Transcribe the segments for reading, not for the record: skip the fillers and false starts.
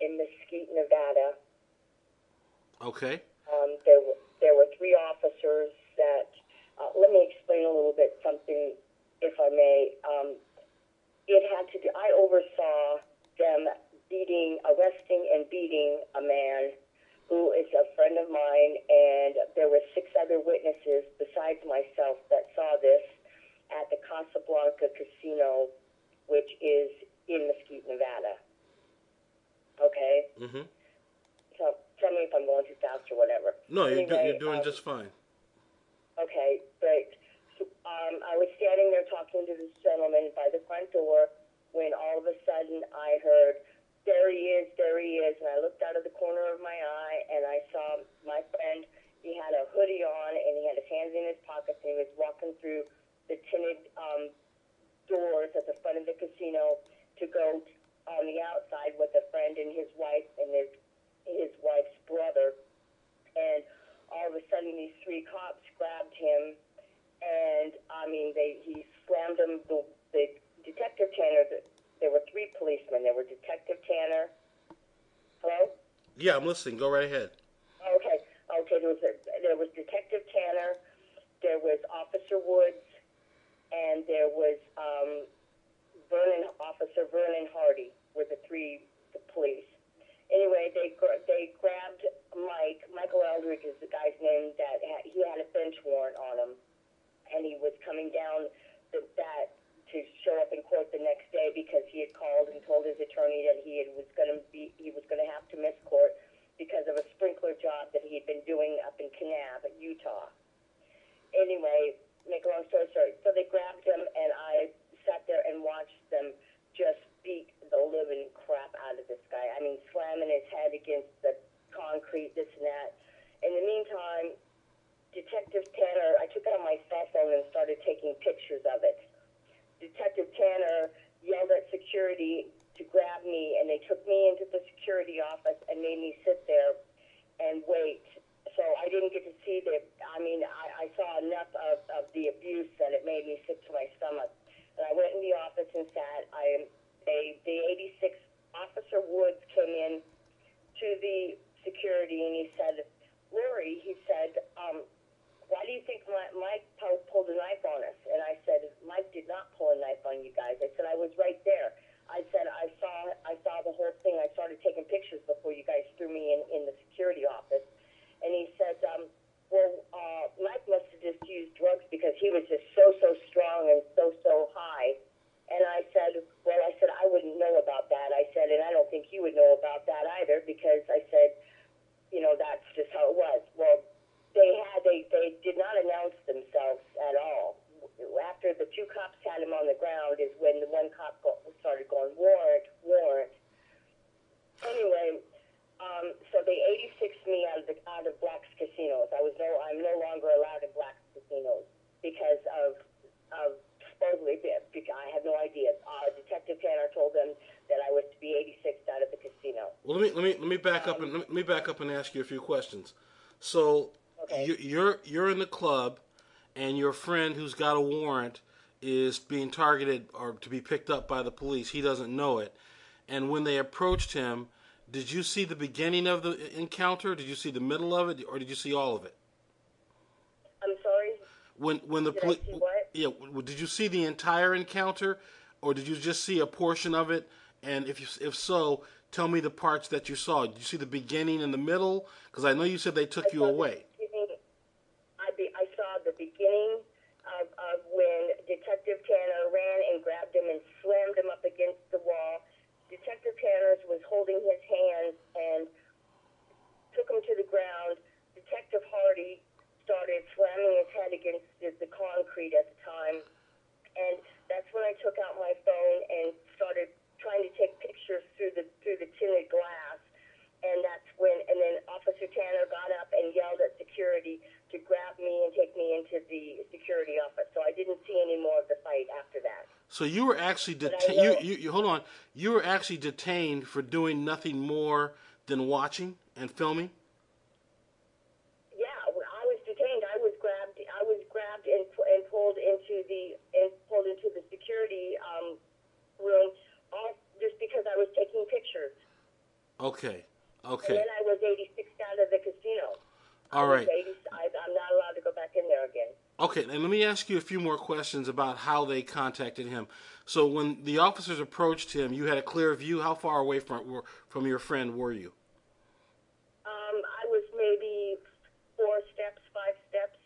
in Mesquite, Nevada. Okay. There were three officers that, let me explain a little bit something, if I may. It had to do, I oversaw them arresting and beating a man who is a friend of mine, and there were 6 other witnesses besides myself that saw this at the Casablanca Casino, which is in Mesquite, Nevada. Okay? Mm-hmm. So tell me if I'm going too fast or whatever. No, Anyway, you're doing just fine. Okay, great. So, I was standing there talking to this gentleman by the front door when all of a sudden I heard, there he is, and I looked out of the corner of my eye and I saw my friend. He had a hoodie on and he had his hands in his pockets and he was walking through the tinted doors at the front of the casino to go on the outside with a friend and his wife and his wife's brother. And all of a sudden these 3 cops grabbed him, and he slammed him. The Detective Tanner, there were 3 policemen. There were Detective Tanner. Hello? Yeah, I'm listening. Go right ahead. Okay. There was Detective Tanner, there was Officer Woods, and there was Officer Vernon Hardy were the 3 police. Anyway, they grabbed Micheal Eldredge is the guy's name, he had a bench warrant on him, and he was coming down that to show up in court the next day because he had called and told his attorney that he was going to have to miss court because of a sprinkler job that he had been doing up in Kanab, Utah. Anyway, make a long story short, so they grabbed him, and I sat there and watched them just beat the living crap out of this guy. I mean, slamming his head against the concrete, this and that. In the meantime, Detective Tanner, I took out my cell phone and started taking pictures of it. Detective Tanner yelled at security to grab me, and they took me into the security office and made me sit there and wait. So I didn't get to see I saw enough of the abuse that it made me sick to my stomach. And I went in the office and sat. The 86 Officer Woods came in to the security, and he said, Lori, he said, why do you think Mike pulled a knife on us? And I said, Mike did not pull a knife on you guys. I said, I was right there. I said, I saw the whole thing. I started taking pictures before you guys threw me in the security office. And he said, Mike must have just used drugs because he was just so strong and so high. And I said, I wouldn't know about that. I said, and I don't think you would know about that either because I said, that's just how it was. Well, they did not announce themselves at all. After the 2 cops had him on the ground is when the one cop started going, warrant. Anyway, so they 86'd me out of Black's casinos. I'm no longer allowed in Black's casinos because of supposedly, I have no idea. Detective Tanner told them that I was to be 86'd out of the casino. Well, let me back up and let me back up and ask you a few questions. So okay. you're in the club, and your friend who's got a warrant is being targeted or to be picked up by the police. He doesn't know it, and when they approached him, did you see the beginning of the encounter? Did you see the middle of it, or did you see all of it? I'm sorry. When the police, did you see the entire encounter, or did you just see a portion of it? And if so, tell me the parts that you saw. Did you see the beginning and the middle? Because I know you said they took you away. I saw the beginning of when Detective Tanner ran and grabbed him and slammed him up against the wall. Detective Tanner was holding his hands and took him to the ground. Detective Hardy started slamming his head against the concrete at the time. And that's when I took out my phone and started trying to take pictures through the tinted glass. And then Officer Tanner got up and yelled at security to grab me and take me into the security office. So I didn't see any more of the fight after that. So you were actually detained. You hold on. You were actually detained for doing nothing more than watching and filming. Yeah, I was detained. I was grabbed and pulled into the security. security room, all just because I was taking pictures. And I was taking pictures. And then Officer Tanner got up and yelled at security to grab me and take me into the security office. So I didn't see any more of the fight after that. So you were actually detained for doing nothing more than watching and filming? Yeah, I was detained. I was grabbed and pulled into the security room, just because I was taking pictures. Okay. And Okay. then I was 86 out of the casino. All right. I'm not allowed to go back in there again. Okay, and let me ask you a few more questions about how they contacted him. So when the officers approached him, you had a clear view. How far away from your friend were you? I was maybe 4 steps, 5 steps.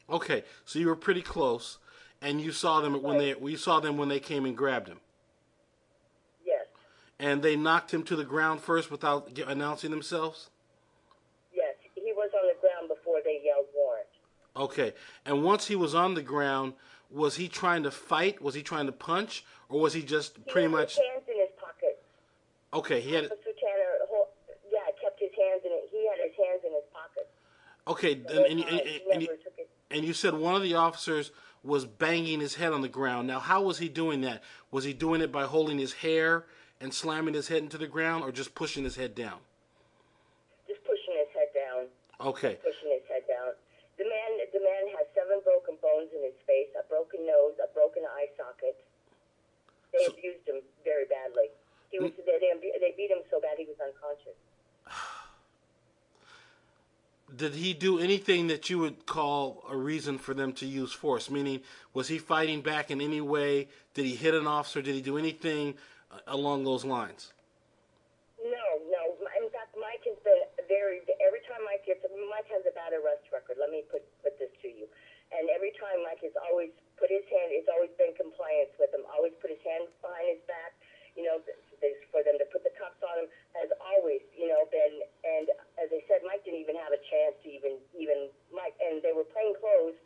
Okay, so you were pretty close, and you saw them when they came and grabbed him. Yes, And they knocked him to the ground first without announcing themselves. yes. He was on the ground before they yelled warrant. Okay, and once he was on the ground, was he trying to fight? Was he trying to punch, or was he just He pretty had much? his hands in his pockets. Okay, he had. Officer Tanner, kept his hands in it. He had his hands in his pockets. Okay, The whole time. He never took it. and you said one of the officers was banging his head on the ground. Now, how was he doing that? Was he doing it by holding his hair and slamming his head into the ground, or just pushing his head down? Just pushing his head down. Okay. Just pushing his head down. The man has 7 broken bones in his face, a broken nose, a broken eye socket. They abused him very badly. They beat him so bad he was unconscious. Did he do anything that you would call a reason for them to use force? Meaning, was he fighting back in any way? Did he hit an officer? Did he do anything along those lines? No. In fact, Mike has been every time Mike has a bad arrest record. Let me put this to you. And every time Mike has always put his hand, it's always been compliance with him. Always put his hand behind his back, for them to put the cuffs on him, has always, been. And as I said, Mike didn't even have a chance to even Mike, and they were plain clothes.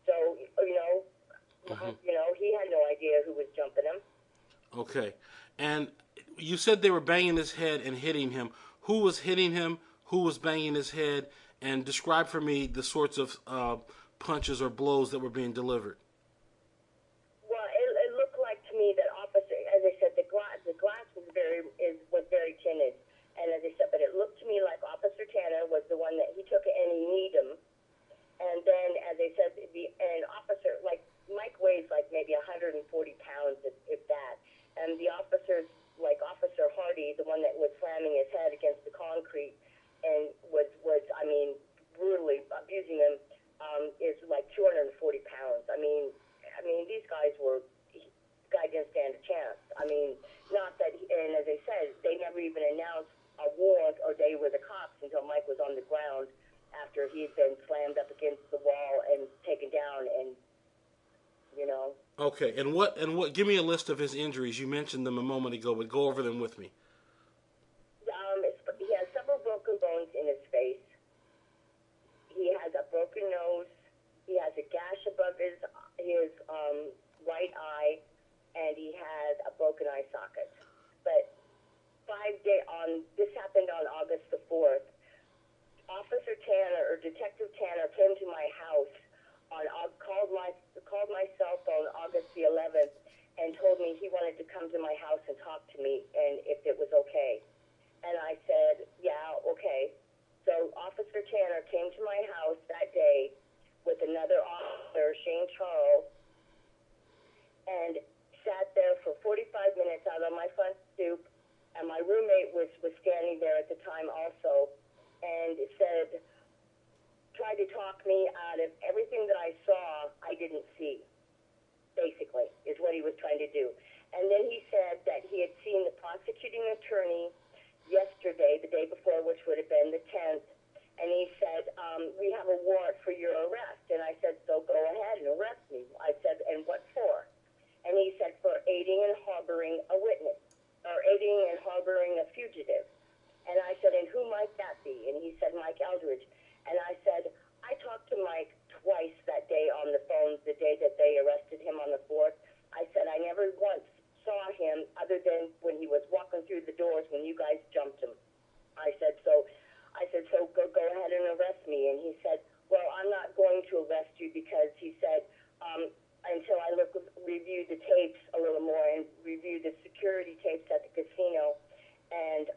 So, he had no idea who was jumping him. Okay. And you said they were banging his head and hitting him. Who was hitting him? Who was banging his head? And describe for me the sorts of punches or blows that were being delivered. Well, it looked like to me that officer, as I said, the glass was very tinted, and as I said, but it looked to me like Officer Tanner was the one that he took it and he kneed him, and then as I said, an officer like Mike weighs like maybe 140 pounds if that, and the officers like Officer Hardy, the one that was slamming his head against the concrete and was brutally abusing him, is like 240 pounds. I mean, these guy didn't stand a chance. Not that, and as I said, they never even announced a warrant or they were the cops until Mike was on the ground after he had been slammed up against the wall and taken down, and Okay, and what? Give me a list of his injuries. You mentioned them a moment ago, but go over them with me. He has several broken bones in his face. He has a broken nose. He has a gash above his right eye, and he has a broken eye socket. But this happened on August the 4th. Officer Tanner or Detective Tanner came to my house called my cell phone August the 11th and told me he wanted to come to my house and talk to me and if it was okay. And I said, yeah, okay. So Officer Tanner came to my house that day with another officer, Shane Charles, and sat there for 45 minutes out on my front stoop, and my roommate was standing there at the time also, and tried to talk me out of everything that I saw I didn't see, basically, is what he was trying to do. And then he said that he had seen the prosecuting attorney yesterday, the day before, which would have been the 10th, and he said, we have a warrant for your arrest. And I said, so go ahead and arrest me. I said, and what for? And he said, for aiding and harboring a witness, or aiding and harboring a fugitive. And I said, and who might that be? And he said, Micheal T Eldredge. And I said, I talked to Mike twice that day on the phone, the day that they arrested him on the 4th. I said, I never once saw him other than when he was walking through the doors when you guys jumped him. I said, so go ahead and arrest me. And he said, well, I'm not going to arrest you because he said, until I review the tapes a little more and review the security tapes at the casino, and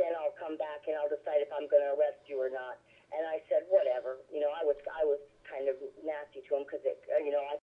then I'll come back and I'll decide if I'm going to arrest you or not. And I said, whatever. I was kind of nasty to him because, I